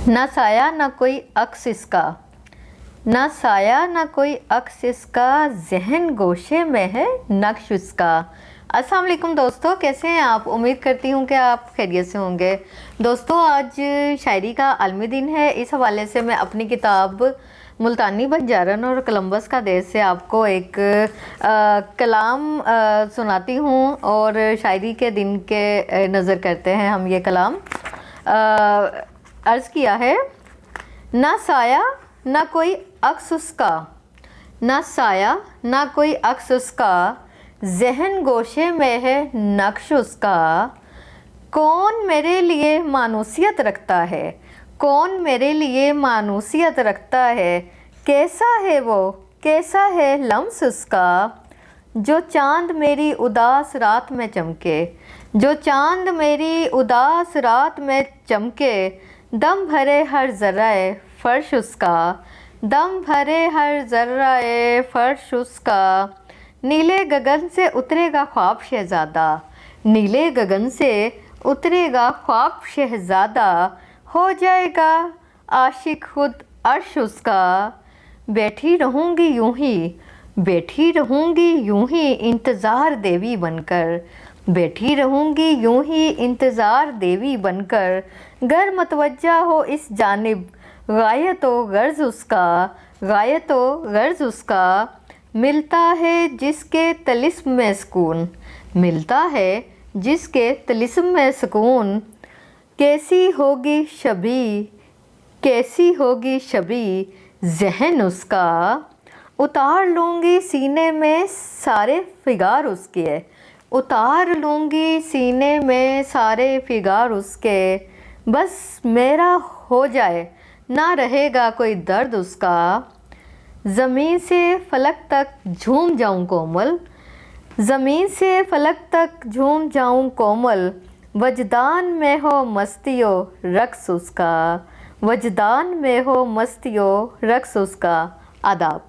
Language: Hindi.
ना साया ना कोई अक्स इसका, ना साया ना कोई अक्स इसका, जहन गोशे में है नक्श उसका। अस्सलाम वालेकुम दोस्तों, कैसे हैं आप? उम्मीद करती हूँ कि आप खैरियत से होंगे। दोस्तों, आज शायरी का आलमी दिन है। इस हवाले से मैं अपनी किताब मुल्तानी बंजारन और कोलंबस का देश से आपको एक कलाम सुनाती हूँ और शायरी के दिन के नज़र करते हैं हम ये कलाम। अर्ज़ किया है, ना साया ना कोई अक्स उसका, ना साया ना कोई अक्स उसका, जहन गोशे में है नक्श उसका। कौन मेरे लिए मानूसियत रखता है, कौन मेरे लिए मानूसियत रखता है, कैसा है वो, कैसा है लम्स उसका। जो चाँद मेरी उदास रात में चमके, जो चाँद मेरी उदास रात में चमके, दम भरे हर ज़र्राए फ़र्श उसका, दम भरे हर ज़र्राए फ़र्श उसका। नीले गगन से उतरेगा ख्वाब शहज़ादा, नीले गगन से उतरेगा ख्वाब शहज़ादा, हो जाएगा आशिक खुद अर्श उसका। बैठी रहूँगी यूं ही, बैठी रहूँगी यूं ही इंतज़ार देवी बनकर, बैठी रहूँगी यूं ही इंतज़ार देवी बनकर। गर मतवज्जा हो इस जानिब गायत व गर्ज उसका, गायत व गर्ज उसका। मिलता है जिसके तिलिस्म में सुकून, मिलता है जिसके तिलिस्म में सुकून। कैसी होगी शबी, कैसी होगी शबी जहन उसका। उतार लूँगी सीने में सारे फिगार उसके, उतार लूँगी सीने में सारे फिगार उसके। बस मेरा हो जाए ना रहेगा कोई दर्द उसका। ज़मीन से फलक तक झूम जाऊं कोमल, ज़मीन से फलक तक झूम जाऊं कोमल। वजदान में हो मस्तियो रक्स उसका, वजदान में हो मस्तियो रक्स उसका। आदाब।